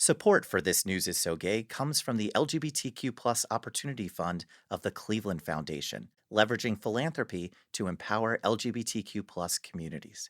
Support for This News is So Gay comes from the LGBTQ Opportunity Fund of the Cleveland Foundation, leveraging philanthropy to empower LGBTQ communities.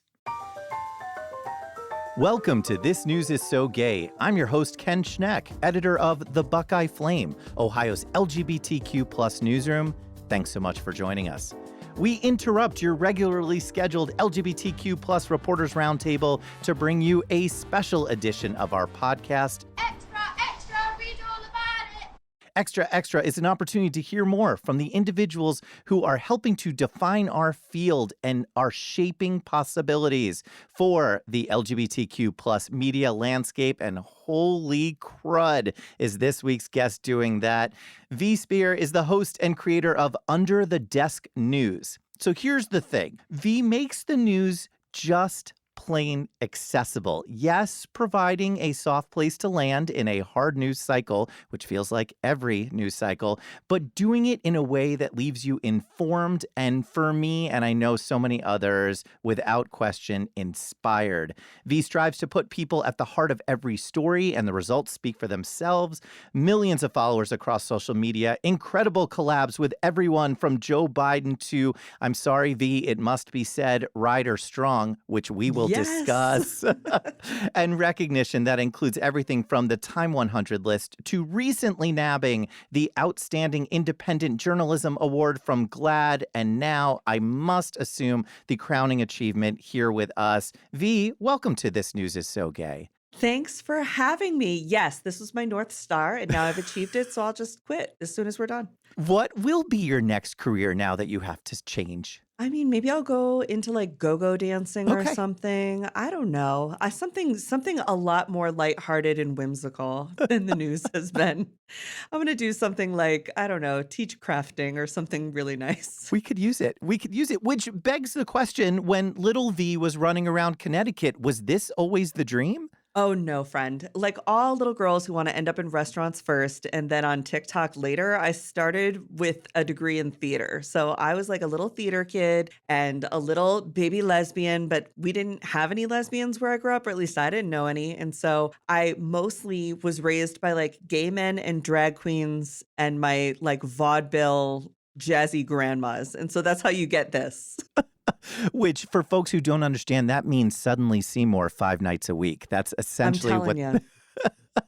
Welcome to This News is So Gay. I'm your host, Ken Schneck, editor of The Buckeye Flame, Ohio's LGBTQ newsroom. Thanks so much for joining us. We interrupt your regularly scheduled LGBTQ Reporters Roundtable to bring you a special edition of our podcast. Extra, extra, read all about it. Extra Extra is an opportunity to hear more from the individuals who are helping to define our field and are shaping possibilities for the LGBTQ media landscape. And holy crud, is this week's guest doing that? Spehar is the host and creator of Under the Desk News. So here's the thing. Makes the news just plain accessible. Yes, providing a soft place to land in a hard news cycle, which feels like every news cycle, but doing it in a way that leaves you informed and, for me, and I know so many others, without question, inspired. Strives to put people at the heart of every story, and the results speak for themselves. Millions of followers across social media, incredible collabs with everyone from Joe Biden to, I'm sorry, it must be said, Ryder Strong, which we will discuss, and recognition that includes everything from the Time 100 list to recently nabbing the Outstanding Independent Journalism Award from GLAAD, and now, I must assume, the crowning achievement here with us. Welcome to This News is So Gay. Thanks for having me. Yes, this was my North Star, and now I've achieved it, so I'll just quit as soon as we're done. What will be your next career now that you have to change? I mean, maybe I'll go into like go-go dancing or something. I don't know. Something a lot more lighthearted and whimsical than the news has been. I'm going to do something like, I don't know, teach crafting or something really nice. We could use it. Which begs the question, when little was running around Connecticut, was this always the dream? Oh, no, friend. Like all little girls who want to end up in restaurants first and then on TikTok later, I started with a degree in theater. So I was like a little theater kid and a little baby lesbian, but we didn't have any lesbians where I grew up, or at least I didn't know any. And so I mostly was raised by like gay men and drag queens and my like vaudeville jazzy grandmas. And so that's how you get this. Which, for folks who don't understand, that means suddenly Seymour 5 nights a week. That's essentially I'm telling you.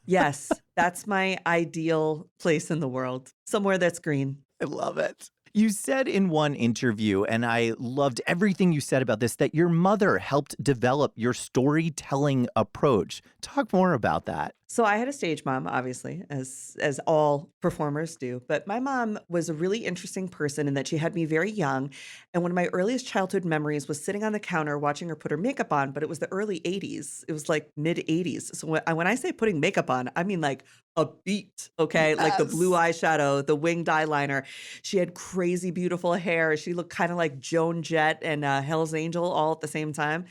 Yes, that's my ideal place in the world. Somewhere that's green. I love it. You said in one interview, and I loved everything you said about this, that your mother helped develop your storytelling approach. Talk more about that. So I had a stage mom, obviously, as all performers do. But my mom was a really interesting person in that she had me very young. And one of my earliest childhood memories was sitting on the counter watching her put her makeup on, but it was the early 80s. It was like mid 80s. So when I say putting makeup on, I mean like a beat, okay? Yes. Like the blue eyeshadow, the winged eyeliner. She had crazy beautiful hair. She looked kind of like Joan Jett and Hell's Angel all at the same time.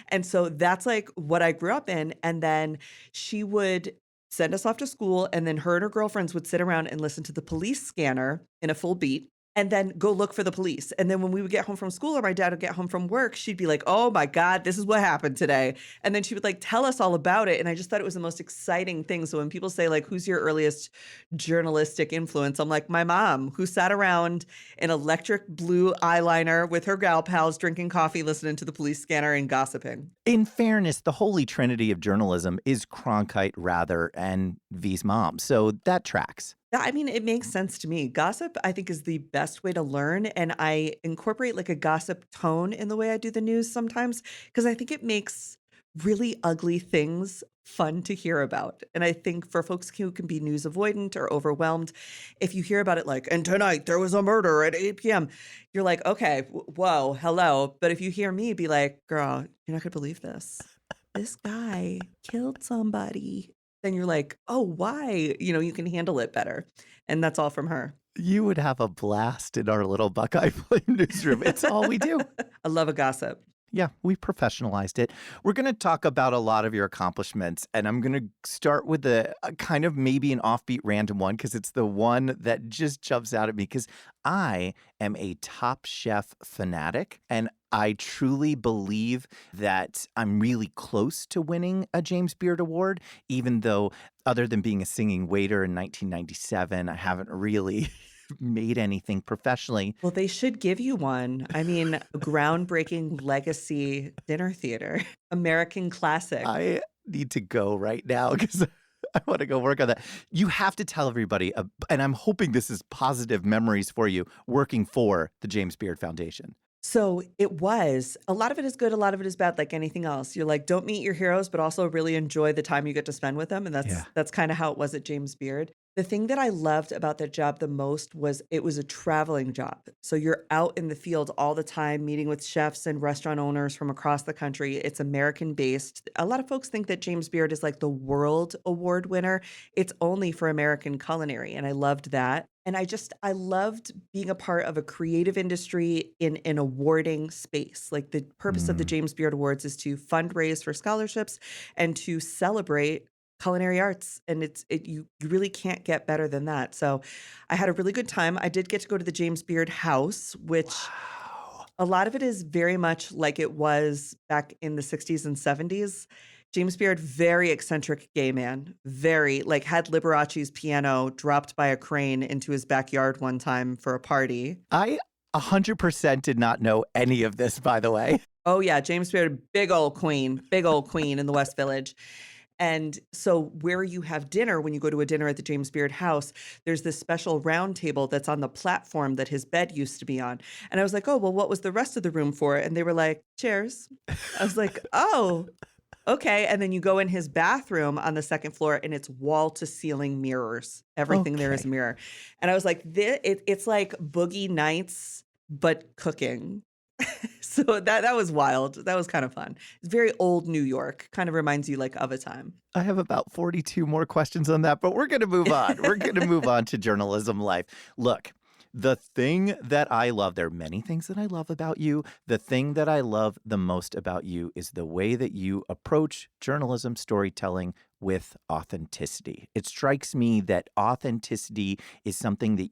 And so that's like what I grew up in. And then she would send us off to school, and then her and her girlfriends would sit around and listen to the police scanner in a full beat and then go look for the police. And then when we would get home from school or my dad would get home from work, she'd be like, oh my God, this is what happened today. And then she would like tell us all about it. And I just thought it was the most exciting thing. So when people say like, who's your earliest journalistic influence? I'm like, my mom, who sat around in electric blue eyeliner with her gal pals drinking coffee, listening to the police scanner and gossiping. In fairness, the holy trinity of journalism is Cronkite, Rather, and V's mom. So that tracks. I mean, it makes sense to me. Gossip, I think, is the best way to learn. And I incorporate like a gossip tone in the way I do the news sometimes, because I think it makes really ugly things fun to hear about. And I think for folks who can be news avoidant or overwhelmed, if you hear about it like, and tonight there was a murder at 8 p.m., you're like, okay, whoa, hello. But if you hear me be like, girl, you're not going to believe this. This guy killed somebody. Then you're like, oh, why? You can handle it better. And that's all from her. You would have a blast in our little Buckeye Flame newsroom. It's all we do. I love a gossip. Yeah, we professionalized it. We're going to talk about a lot of your accomplishments, and I'm going to start with a kind of maybe an offbeat random one because it's the one that just jumps out at me because I am a Top Chef fanatic, and I truly believe that I'm really close to winning a James Beard Award, even though, other than being a singing waiter in 1997, I haven't really made anything professionally. Well, they should give you one. I mean, groundbreaking legacy dinner theater, American classic. I need to go right now because I want to go work on that. You have to tell everybody, and I'm hoping this is positive memories for you, working for the James Beard Foundation. So it was. A lot of it is good, a lot of it is bad, like anything else. You're like, don't meet your heroes, but also really enjoy the time you get to spend with them. And Yeah. that's kind of how it was at James Beard. The thing that I loved about that job the most was it was a traveling job. So you're out in the field all the time, meeting with chefs and restaurant owners from across the country. It's American based. A lot of folks think that James Beard is like the world award winner. It's only for American culinary. And I loved that. And I loved being a part of a creative industry in an awarding space. Like the purpose of the Mm. James Beard Awards is to fundraise for scholarships and to celebrate culinary arts. And you really can't get better than that. So I had a really good time. I did get to go to the James Beard house, which Wow. a lot of it is very much like it was back in the 60s and 70s. James Beard, very eccentric gay man, very like had Liberace's piano dropped by a crane into his backyard one time for a party. I 100% did not know any of this, by the way. Oh yeah, James Beard, big old queen in the West Village. And so where you have dinner, when you go to a dinner at the James Beard house, there's this special round table that's on the platform that his bed used to be on. And I was like, oh, well, what was the rest of the room for? And they were like, chairs. I was like, oh, okay. And then you go in his bathroom on the second floor and it's wall to ceiling mirrors. Everything there is a Okay. mirror. And I was like, it's like Boogie Nights, but cooking. So that was wild. That was kind of fun. It's very old New York. Kind of reminds you like of a time. I have about 42 more questions on that, but we're going to move on. We're going to move on to journalism life. Look, the thing that I love, there are many things that I love about you. The thing that I love the most about you is the way that you approach journalism storytelling with authenticity. It strikes me that authenticity is something that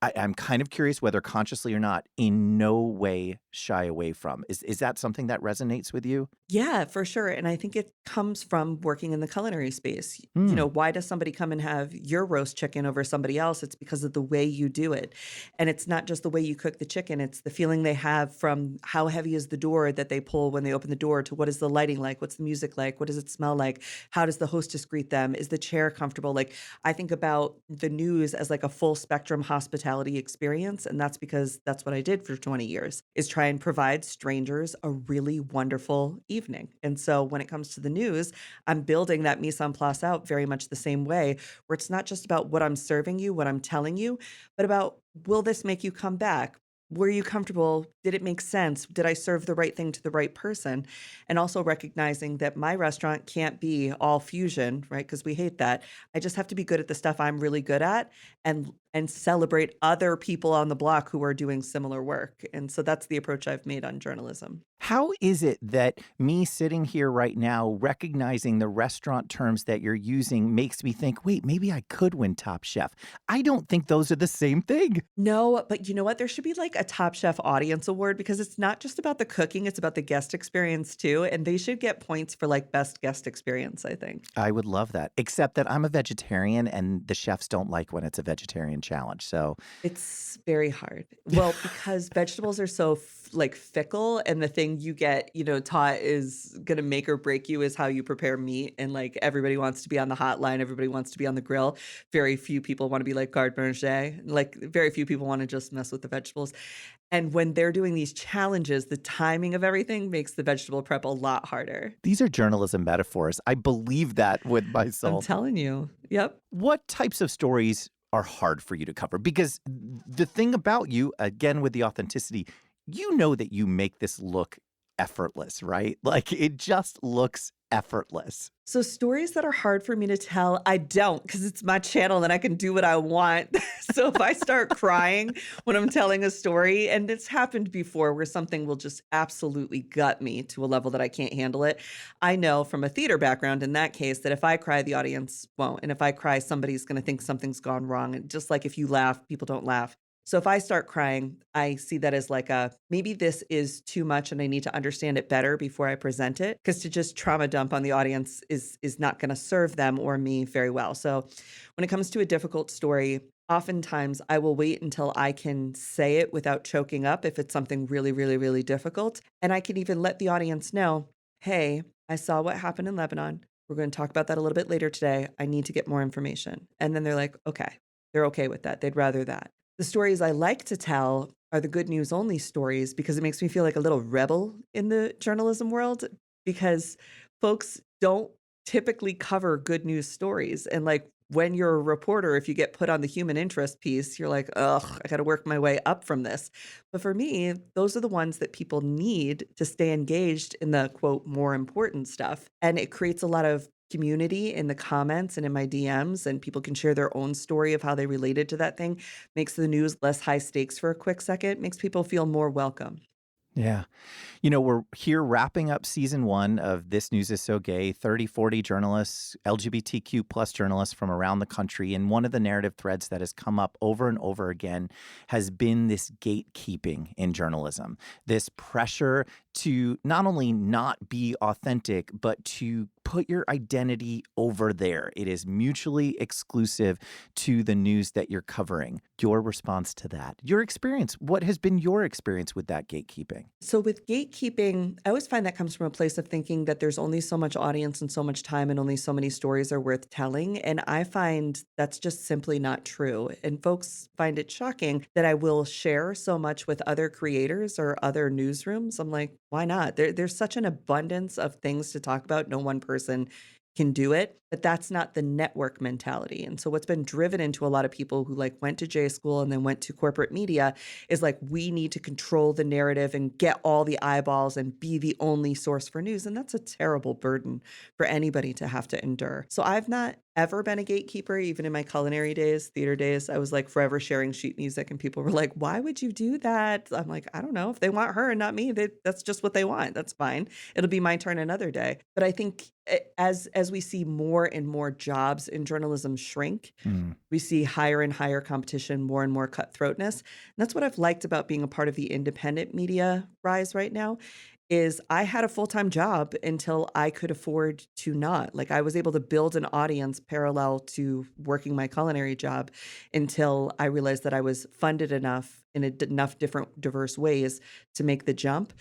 I'm kind of curious whether consciously or not, in no way shy away from. Is that something that resonates with you? Yeah, for sure. And I think it comes from working in the culinary space. You Hmm. know, why does somebody come and have your roast chicken over somebody else? It's because of the way you do it. And it's not just the way you cook the chicken, it's the feeling they have from how heavy is the door that they pull when they open the door to what is the lighting like? What's the music like? What does it smell like? How does the hostess greet them? Is the chair comfortable? Like, I think about the news as like a full spectrum hospitality experience. And that's because that's what I did for 20 years is try and provide strangers a really wonderful evening. And so when it comes to the news, I'm building that mise en place out very much the same way, where it's not just about what I'm serving you, what I'm telling you, but about will this make you come back? Were you comfortable? Did it make sense? Did I serve the right thing to the right person? And also recognizing that my restaurant can't be all fusion, right? Because we hate that. I just have to be good at the stuff I'm really good at and celebrate other people on the block who are doing similar work. And so that's the approach I've made on journalism. How is it that me sitting here right now, recognizing the restaurant terms that you're using, makes me think, wait, maybe I could win Top Chef? I don't think those are the same thing. No, but you know what? There should be like a Top Chef Audience Award because it's not just about the cooking, it's about the guest experience too. And they should get points for like best guest experience, I think. I would love that, except that I'm a vegetarian and the chefs don't like when it's a vegetarian challenge. So, It's very hard. Well, because vegetables are so like fickle, and the thing you get, taught is gonna make or break you is how you prepare meat. And like everybody wants to be on the hot line, everybody wants to be on the grill. Very few people want to be like garde manger. Like very few people want to just mess with the vegetables. And when they're doing these challenges, the timing of everything makes the vegetable prep a lot harder. these are journalism metaphors. I believe that with my I'm soul. telling you. Yep. What types of stories are hard for you to cover? Because the thing about you, again, with the authenticity, you know that you make this look effortless, right? Like it just looks effortless. So stories that are hard for me to tell, I don't because it's my channel and I can do what I want. So if I start crying when I'm telling a story, and it's happened before where something will just absolutely gut me to a level that I can't handle it, I know from a theater background in that case that if I cry, the audience won't. And if I cry, somebody's going to think something's gone wrong. And just like if you laugh, people don't laugh. So if I start crying, I see that as like a maybe this is too much and I need to understand it better before I present it. Because to just trauma dump on the audience is not going to serve them or me very well. So when it comes to a difficult story, oftentimes I will wait until I can say it without choking up if it's something really, really, really difficult. And I can even let the audience know, hey, I saw what happened in Lebanon. We're going to talk about that a little bit later today. I need to get more information. And then they're like, okay, they're okay with that. They'd rather that. The stories I like to tell are the good news only stories because it makes me feel like a little rebel in the journalism world because folks don't typically cover good news stories. And like when you're a reporter, if you get put on the human interest piece, you're like, ugh, I got to work my way up from this. But for me, those are the ones that people need to stay engaged in the quote, more important stuff. And it creates a lot of community in the comments and in my DMs, and people can share their own story of how they related to that thing. Makes the news less high stakes for a quick second, makes people feel more welcome. Yeah. You know, we're here wrapping up season 1 of This News is So Gay, 30, 40 journalists, LGBTQ plus journalists from around the country. And one of the narrative threads that has come up over and over again has been this gatekeeping in journalism, this pressure to not only not be authentic, but to put your identity over there. It is mutually exclusive to the news that you're covering. Your response to that, your experience, what has been your experience with that gatekeeping? So with gatekeeping, I always find that comes from a place of thinking that there's only so much audience and so much time and only so many stories are worth telling. And I find that's just simply not true. And folks find it shocking that I will share so much with other creators or other newsrooms. I'm like, why not? There's such an abundance of things to talk about. No one person can do it, but that's not the network mentality. And so what's been driven into a lot of people who like went to J school and then went to corporate media is like, we need to control the narrative and get all the eyeballs and be the only source for news. And that's a terrible burden for anybody to have to endure. So I've not ever been a gatekeeper, even in my culinary days, theater days. I was like forever sharing sheet music and people were like, why would you do that? I'm like, I don't know. If they want her and not me, that's just what they want. That's fine. It'll be my turn another day. But I think as we see more and more jobs in journalism shrink, we see higher and higher competition, more and more cutthroatness. And that's what I've liked about being a part of the independent media rise right now is I had a full-time job until I could afford to not. Like I was able to build an audience parallel to working my culinary job until I realized that I was funded enough in enough different diverse ways to make the jump.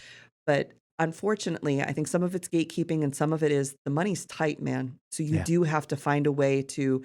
But unfortunately, I think some of it's gatekeeping and some of it is the money's tight, man. So you Yeah. do have to find a way to,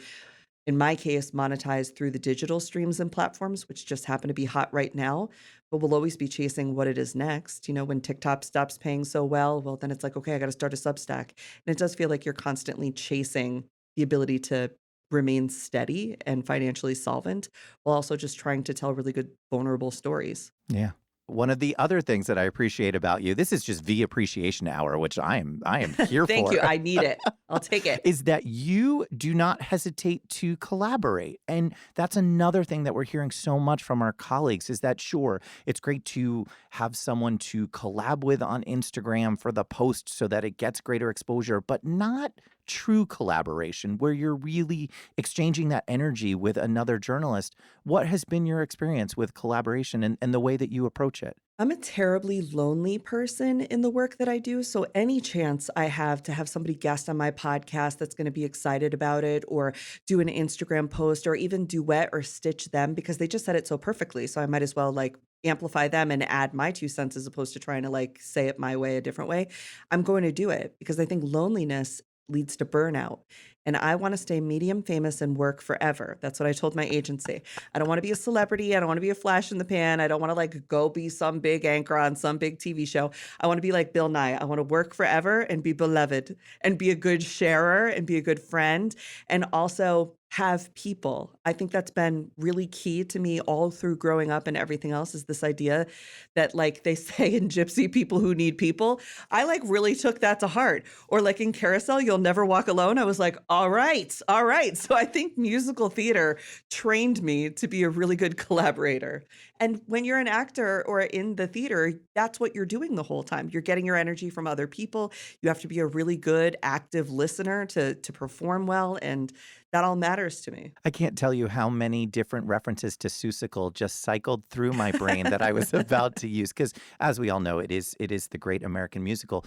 in my case, monetize through the digital streams and platforms, which just happen to be hot right now. But we'll always be chasing what it is next. You know, when TikTok stops paying so well, then it's like, okay, I got to start a Substack. And it does feel like you're constantly chasing the ability to remain steady and financially solvent while also just trying to tell really good, vulnerable stories. Yeah. One of the other things that I appreciate about you, this is just V Appreciation Hour, which I am here Thank for. you. I need it. I'll take it. Is that you do not hesitate to collaborate. And that's another thing that we're hearing so much from our colleagues is that, sure, it's great to have someone to collab with on Instagram for the post so that it gets greater exposure, but not true collaboration where you're really exchanging that energy with another journalist. What has been your experience with collaboration and the way that you approach it? I'm a terribly lonely person in the work that I do. So any chance I have to have somebody guest on my podcast that's going to be excited about it or do an Instagram post or even duet or stitch them because they just said it so perfectly. So I might as well like amplify them and add my 2 cents as opposed to trying to like say it my way, a different way. I'm going to do it because I think loneliness leads to burnout. And I want to stay medium famous and work forever. That's what I told my agency. I don't want to be a celebrity. I don't want to be a flash in the pan. I don't want to like go be some big anchor on some big TV show. I want to be like Bill Nye. I want to work forever and be beloved and be a good sharer and be a good friend and also have people. I think that's been really key to me all through growing up and everything else is this idea that like they say in Gypsy, people who need people. I like really took that to heart. Or like in Carousel, You'll Never Walk Alone. I was like, All right. All right. So I think musical theater trained me to be a really good collaborator. And when you're an actor or in the theater, that's what you're doing the whole time. You're getting your energy from other people. You have to be a really good active listener to perform well, and that all matters to me. I can't tell you how many different references to Seussical just cycled through my brain that I was about to use because, as we all know, it is the great American musical.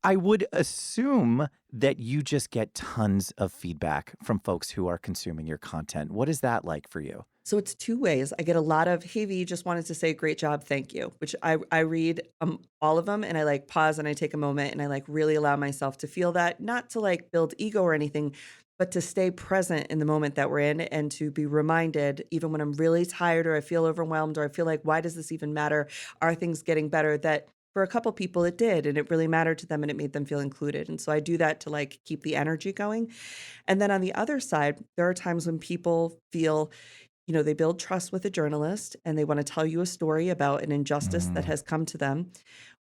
I would assume that you just get tons of feedback from folks who are consuming your content. What is that like for you? So it's two ways. I get a lot of, hey, V, just wanted to say great job, thank you, which I read all of them and I like pause and I take a moment and I like really allow myself to feel that, not to like build ego or anything, but to stay present in the moment that we're in and to be reminded, even when I'm really tired or I feel overwhelmed or I feel like, why does this even matter? Are things getting better? That for a couple people it did, and it really mattered to them and it made them feel included. And so I do that to like keep the energy going. And then on the other side, there are times when people feel, they build trust with a journalist and they want to tell you a story about an injustice that Mm. has come to them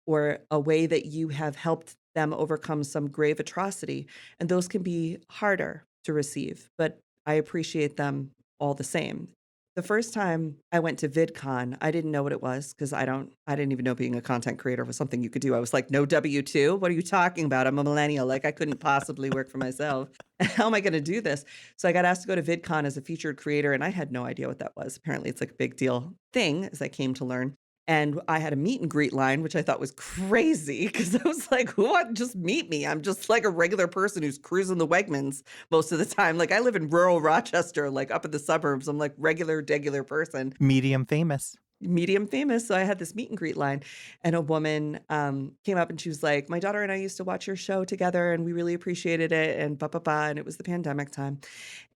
or a way that you have helped them overcome some grave atrocity. And those can be harder to receive, but I appreciate them all the same. The first time I went to VidCon, I didn't know what it was because I didn't even know being a content creator was something you could do. I was like, no W-2? What are you talking about? I'm a millennial. Like I couldn't possibly work for myself. How am I going to do this? So I got asked to go to VidCon as a featured creator and I had no idea what that was. Apparently it's like a big deal thing as I came to learn. And I had a meet and greet line, which I thought was crazy because I was like, who want just meet me? I'm just like a regular person who's cruising the Wegmans most of the time. Like I live in rural Rochester, like up in the suburbs. I'm like degular person, Medium famous. medium famous. So I had this meet and greet line and a woman came up and she was like, my daughter and I used to watch your show together and we really appreciated it and blah, blah, blah. And it was the pandemic time.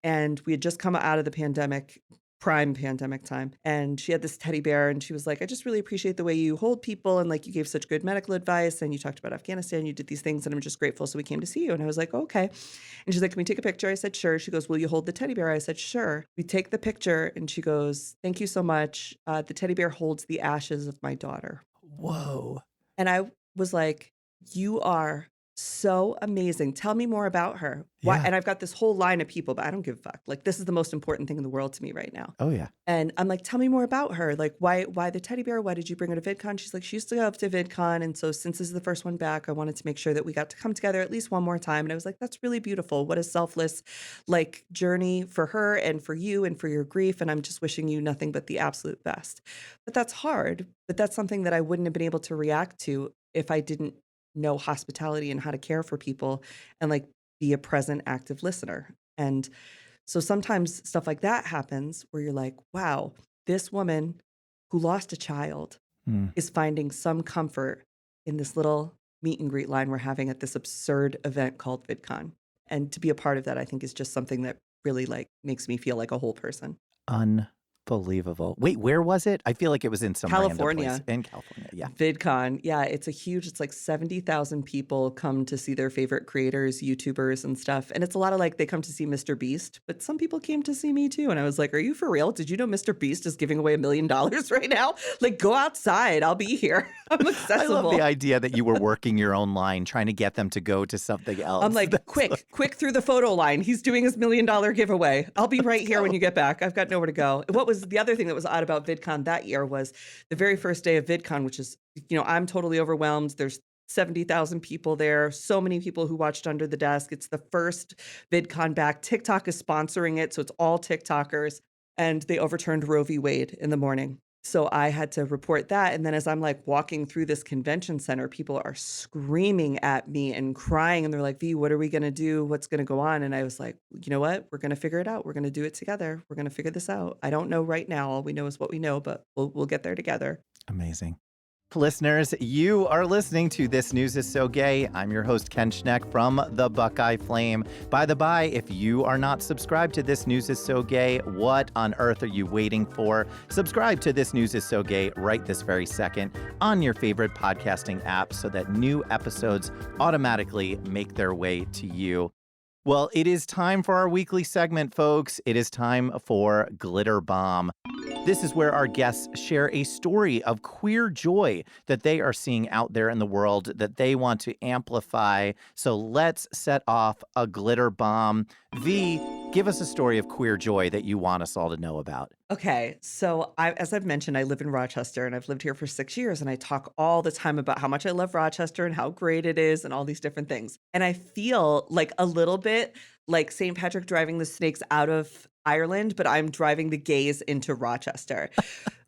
And we had just come out of the prime pandemic time. And she had this teddy bear and she was like, I just really appreciate the way you hold people. And like, you gave such good medical advice and you talked about Afghanistan, you did these things and I'm just grateful. So we came to see you. And I was like, okay. And she's like, can we take a picture? I said, sure. She goes, will you hold the teddy bear? I said, sure. We take the picture and she goes, thank you so much. The teddy bear holds the ashes of my daughter. Whoa. And I was like, you are so amazing. Tell me more about her. Why? Yeah. And I've got this whole line of people, but I don't give a fuck. Like, this is the most important thing in the world to me right now. Oh, yeah. And I'm like, tell me more about her. Like, why the teddy bear? Why did you bring her to VidCon? She's like, she used to go up to VidCon. And so since this is the first one back, I wanted to make sure that we got to come together at least one more time. And I was like, that's really beautiful. What a selfless, like, journey for her and for you and for your grief. And I'm just wishing you nothing but the absolute best. But that's hard. But that's something that I wouldn't have been able to react to if I didn't know hospitality and how to care for people and like be a present, active listener. And so sometimes stuff like that happens where you're like, wow, this woman who lost a child Mm. is finding some comfort in this little meet and greet line we're having at this absurd event called VidCon. And to be a part of that, I think is just something that really like makes me feel like a whole person. Unbelievable. Wait, where was it? I feel like it was in some random place. California. In California, yeah. VidCon. Yeah, it's like 70,000 people come to see their favorite creators, YouTubers and stuff. And it's a lot of like, they come to see Mr. Beast, but some people came to see me too. And I was like, are you for real? Did you know Mr. Beast is giving away $1 million right now? Like, go outside. I'll be here. I'm accessible. I love the idea that you were working your own line, trying to get them to go to something else. I'm like, quick through the photo line. He's doing his $1 million giveaway. I'll be right here when you get back. I've got nowhere to go. What was the other thing that was odd about VidCon that year was the very first day of VidCon, which is, I'm totally overwhelmed. There's 70,000 people there. So many people who watched Under the Desk. It's the first VidCon back. TikTok is sponsoring it. So it's all TikTokers. And they overturned Roe v. Wade in the morning. So I had to report that. And then as I'm like walking through this convention center, people are screaming at me and crying. And they're like, V, what are we going to do? What's going to go on? And I was like, you know what? We're going to figure it out. We're going to do it together. We're going to figure this out. I don't know right now. All we know is what we know, but we'll get there together. Amazing. Listeners, you are listening to This News is So Gay. I'm your host, Ken Schneck from the Buckeye Flame. By the by, if you are not subscribed to This News is So Gay, what on earth are you waiting for? Subscribe to This News is So Gay right this very second on your favorite podcasting app so that new episodes automatically make their way to you. Well, it is time for our weekly segment, folks. It is time for Glitter Bomb. This is where our guests share a story of queer joy that they are seeing out there in the world that they want to amplify. So let's set off a glitter bomb. V, give us a story of queer joy that you want us all to know about. Okay, so as I've mentioned, I live in Rochester and I've lived here for 6 years. And I talk all the time about how much I love Rochester and how great it is and all these different things. And I feel like a little bit like St. Patrick driving the snakes out of Ireland, but I'm driving the gays into Rochester.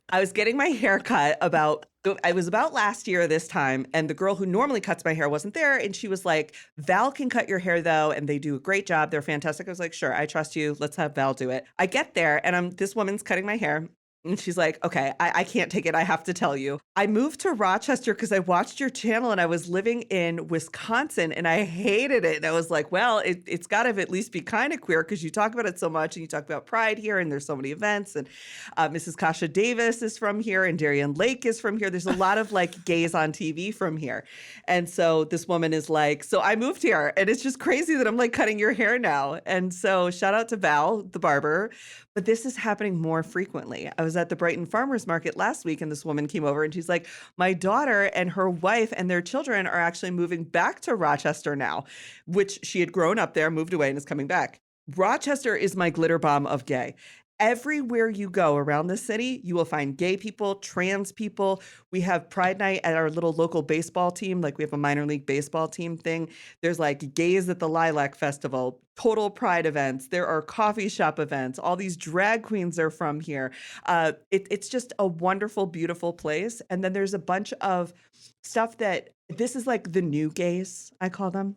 I was getting my hair cut I was about last year this time, and the girl who normally cuts my hair wasn't there, and she was like, Val can cut your hair though, and they do a great job. They're fantastic. I was like, sure, I trust you. Let's have Val do it. I get there, and this woman's cutting my hair. And she's like, okay, I can't take it. I have to tell you. I moved to Rochester because I watched your channel and I was living in Wisconsin and I hated it. And I was like, well, it's got to at least be kind of queer because you talk about it so much and you talk about pride here and there's so many events. And Mrs. Kasha Davis is from here and Darien Lake is from here. There's a lot of like gays on TV from here. And so this woman is like, so I moved here and it's just crazy that I'm like cutting your hair now. And so shout out to Val, the barber. But this is happening more frequently. I was at the Brighton Farmers Market last week and this woman came over and she's like, my daughter and her wife and their children are actually moving back to Rochester now, which she had grown up there, moved away and is coming back. Rochester is my glitter bomb of gay. Everywhere you go around the city, you will find gay people, trans people. We have Pride Night at our little local baseball team. Like we have a minor league baseball team thing. There's like gays at the Lilac Festival, total pride events. There are coffee shop events. All these drag queens are from here. It's just a wonderful, beautiful place. And then there's a bunch of stuff this is like the new gays, I call them.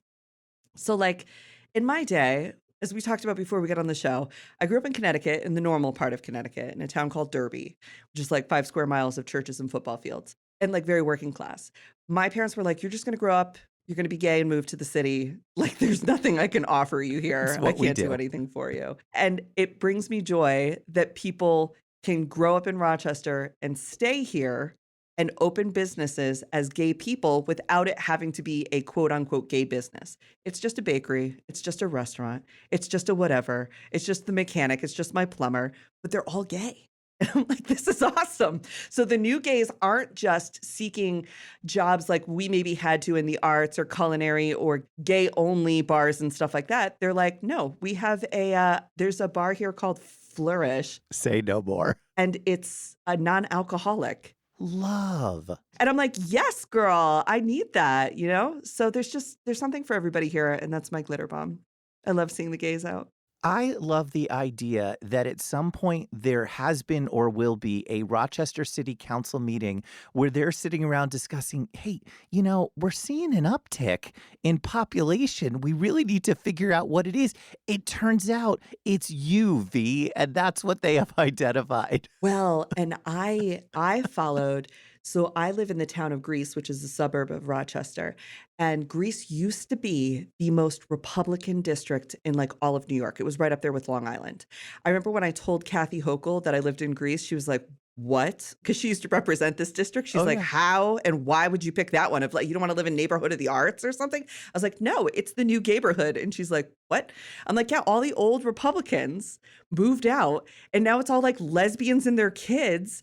So like in my day, as we talked about before we got on the show, I grew up in Connecticut, in the normal part of Connecticut, in a town called Derby, which is like 5 square miles of churches and football fields, and like very working class. My parents were like, you're just going to grow up, you're going to be gay and move to the city. Like, there's nothing I can offer you here. I can't do anything for you. And it brings me joy that people can grow up in Rochester and stay here and open businesses as gay people without it having to be a quote unquote gay business. It's just a bakery. It's just a restaurant. It's just a whatever. It's just the mechanic. It's just my plumber, but they're all gay. And I'm like, this is awesome. So the new gays aren't just seeking jobs like we maybe had to in the arts or culinary or gay only bars and stuff like that. They're like, no, we have there's a bar here called Flourish. Say no more. And it's a non-alcoholic. Love. And I'm like, yes, girl, I need that, you know? So there's something for everybody here. And that's my glitter bomb. I love seeing the gays out. I love the idea that at some point there has been or will be a Rochester City Council meeting where they're sitting around discussing, hey, you know, we're seeing an uptick in population. We really need to figure out what it is. It turns out it's you, V, and that's what they have identified. Well, and I followed. So I live in the town of Greece, which is a suburb of Rochester. And Greece used to be the most Republican district in like all of New York. It was right up there with Long Island. I remember when I told Kathy Hochul that I lived in Greece, she was like, what? Because she used to represent this district. She's like, yeah. how and why would you pick that one? If like you don't want to live in neighborhood of the arts or something? I was like, no, it's the new neighborhood. And she's like, what? I'm like, yeah, all the old Republicans moved out. And now it's all like lesbians and their kids,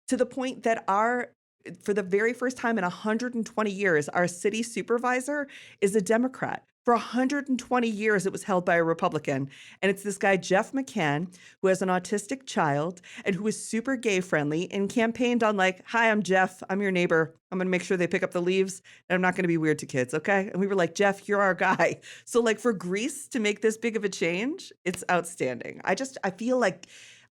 to the point that for the very first time in 120 years, our city supervisor is a Democrat. For 120 years, it was held by a Republican. And it's this guy, Jeff McCann, who has an autistic child and who is super gay friendly and campaigned on like, hi, I'm Jeff. I'm your neighbor. I'm going to make sure they pick up the leaves and I'm not going to be weird to kids. Okay. And we were like, Jeff, you're our guy. So like for Greece to make this big of a change, it's outstanding. I feel like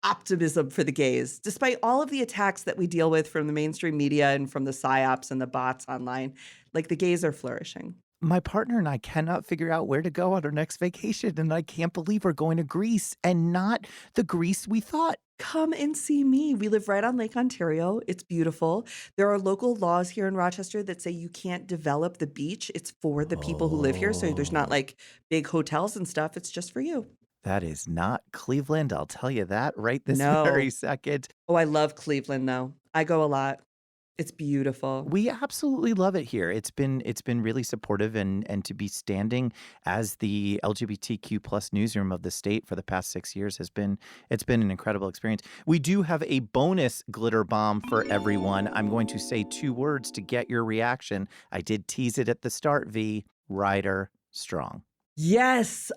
optimism for the gays, despite all of the attacks that we deal with from the mainstream media and from the psyops and the bots online. Like the gays are flourishing. My partner and I cannot figure out where to go on our next vacation, and I can't believe we're going to Greece and not the Greece we thought. Come and see me. We live right on Lake Ontario. It's beautiful. There are local laws here in Rochester that say you can't develop the beach. It's for the people who live here. So there's not like big hotels and stuff. It's just for you. That is not Cleveland. I'll tell you that right this No. very second. Oh, I love Cleveland though. I go a lot. It's beautiful. We absolutely love it here. It's been really supportive, and to be standing as the LGBTQ plus newsroom of the state for the past 6 years it's been an incredible experience. We do have a bonus glitter bomb for everyone. I'm going to say 2 words to get your reaction. I did tease it at the start, V. Ryder Strong. Yes.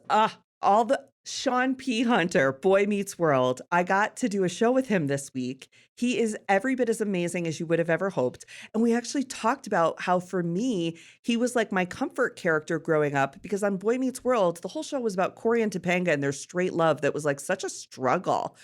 All the Sean P. Hunter, Boy Meets World. I got to do a show with him this week. He is every bit as amazing as you would have ever hoped. And we actually talked about how, for me, he was like my comfort character growing up, because on Boy Meets World, the whole show was about Corey and Topanga and their straight love that was like such a struggle.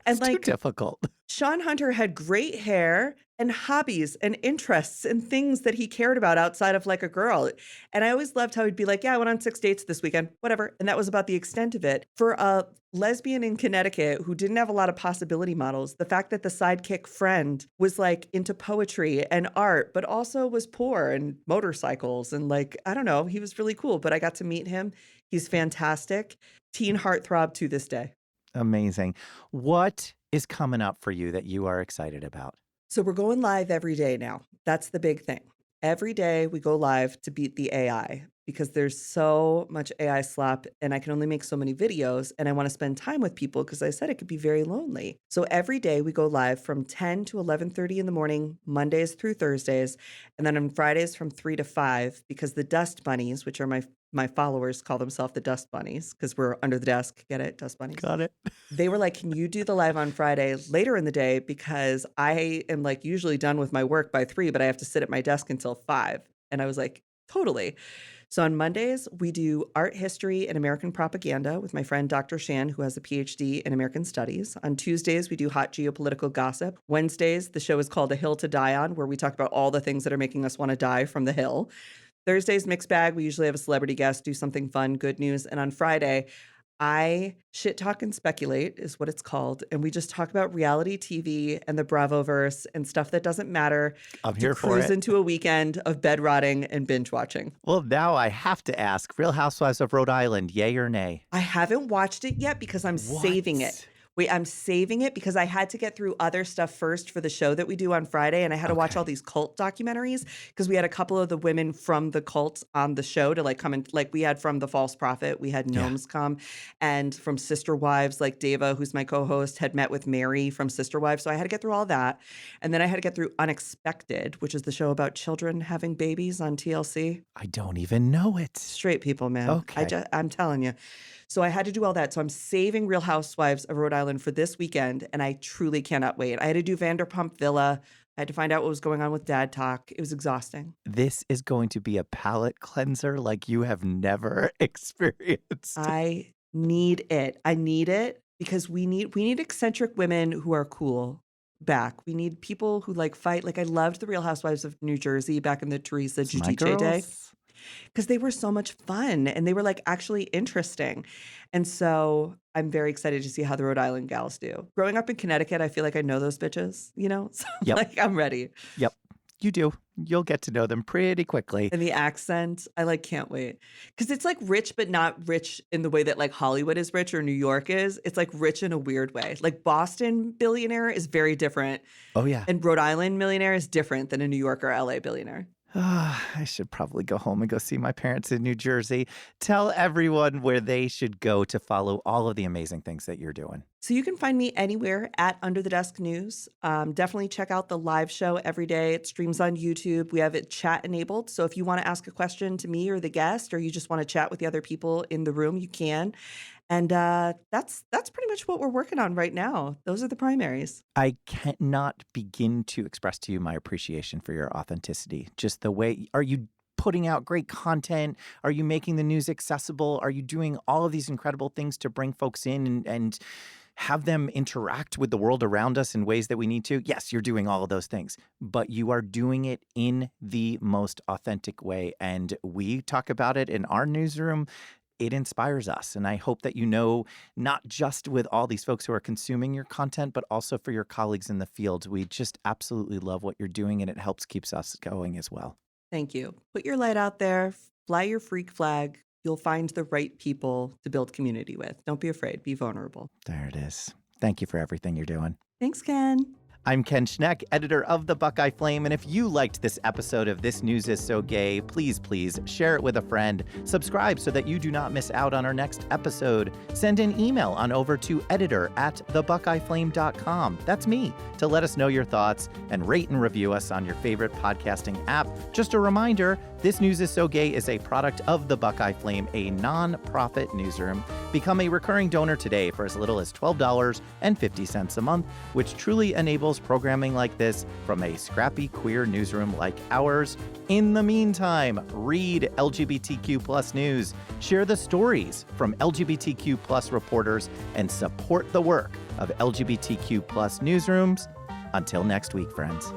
It's And too like, difficult. Sean Hunter had great hair and hobbies and interests and things that he cared about outside of like a girl. And I always loved how he'd be like, yeah, I went on 6 dates this weekend, whatever. And that was about the extent of it. For a lesbian in Connecticut who didn't have a lot of possibility models, the fact that the sidekick friend was like into poetry and art, but also was poor and motorcycles and like, I don't know, he was really cool. But I got to meet him. He's fantastic. Teen heartthrob to this day. Amazing. What is coming up for you that you are excited about? So we're going live every day now. That's the big thing. Every day we go live to beat the AI, because there's so much AI slop and I can only make so many videos, and I want to spend time with people because I said it could be very lonely. So every day we go live from 10 to 11:30 in the morning, Mondays through Thursdays, and then on Fridays from 3 to 5, because the Dust Bunnies, which are my followers, call themselves the Dust Bunnies because we're under the desk. Get it? Dust Bunnies. Got it. They were like, can you do the live on Friday later in the day? Because I am like usually done with my work by 3, but I have to sit at my desk until 5. And I was like, totally. So on Mondays, we do art history and American propaganda with my friend Dr. Shan, who has a PhD in American studies. On Tuesdays, we do hot geopolitical gossip. Wednesdays, the show is called A Hill to Die On, where we talk about all the things that are making us want to die from the hill. Thursday's mixed bag. We usually have a celebrity guest, do something fun, good news. And on Friday, I shit talk and speculate is what it's called. And we just talk about reality TV and the Bravoverse and stuff that doesn't matter. I'm to here for cruise it. into a weekend of bed rotting and binge watching. Well, now I have to ask, Real Housewives of Rhode Island, yay or nay? I haven't watched it yet because I'm saving it. Wait, I'm saving it because I had to get through other stuff first for the show that we do on Friday. And I had to watch all these cult documentaries because we had a couple of the women from the cult on the show to like come and like we had from The False Prophet, we had Gnomes come, and from Sister Wives, like Deva, who's my co-host, had met with Mary from Sister Wives. So I had to get through all that. And then I had to get through Unexpected, which is the show about children having babies on TLC. I don't even know it. Straight people, man. Okay. I'm telling you. So I had to do all that. So I'm saving Real Housewives of Rhode Island for this weekend, and I truly cannot wait. I had to do Vanderpump Villa. I had to find out what was going on with Dad Talk. It was exhausting. This is going to be a palate cleanser like you have never experienced. I need it. I need it because we need eccentric women who are cool back. We need people who like fight. Like I loved the Real Housewives of New Jersey back in the Teresa It's my Giudice day. girls. Because they were so much fun and they were like actually interesting. And so I'm very excited to see how the Rhode Island gals do. Growing up in Connecticut, I feel like I know those bitches, you know? So Yep. like I'm ready. Yep, you do. You'll get to know them pretty quickly. And the accent, I like can't wait. Because it's like rich, but not rich in the way that like Hollywood is rich or New York is. It's like rich in a weird way. Like Boston billionaire is very different. Oh, yeah. And Rhode Island millionaire is different than a New York or LA billionaire. I should probably go home and go see my parents in New Jersey. Tell everyone where they should go to follow all of the amazing things that you're doing. So you can find me anywhere at Under the Desk News. Definitely check out the live show every day. It streams on YouTube. We have it chat enabled. So if you want to ask a question to me or the guest, or you just want to chat with the other people in the room, you can. And that's pretty much what we're working on right now. Those are the primaries. I cannot begin to express to you my appreciation for your authenticity. Just the way, are you putting out great content? Are you making the news accessible? Are you doing all of these incredible things to bring folks in and have them interact with the world around us in ways that we need to? Yes, you're doing all of those things, but you are doing it in the most authentic way. And we talk about it in our newsroom. It inspires us. And I hope that you know, not just with all these folks who are consuming your content, but also for your colleagues in the field. We just absolutely love what you're doing, and it helps keeps us going as well. Thank you. Put your light out there. Fly your freak flag. You'll find the right people to build community with. Don't be afraid. Be vulnerable. There it is. Thank you for everything you're doing. Thanks, Ken. I'm Ken Schneck, editor of the Buckeye Flame, and if you liked this episode of This News is So Gay, please share it with a friend. Subscribe so that you do not miss out on our next episode. Send an email on over to editor@thebuckeyeflame.com. That's me, to let us know your thoughts, and rate and review us on your favorite podcasting app. Just a reminder, This News is So Gay is a product of the Buckeye Flame, a non-profit newsroom. Become a recurring donor today for as little as $12.50 a month, which truly enables programming like this from a scrappy queer newsroom like ours. In the meantime, read LGBTQ plus news, share the stories from LGBTQ plus reporters, and support the work of LGBTQ plus newsrooms. Until next week, friends.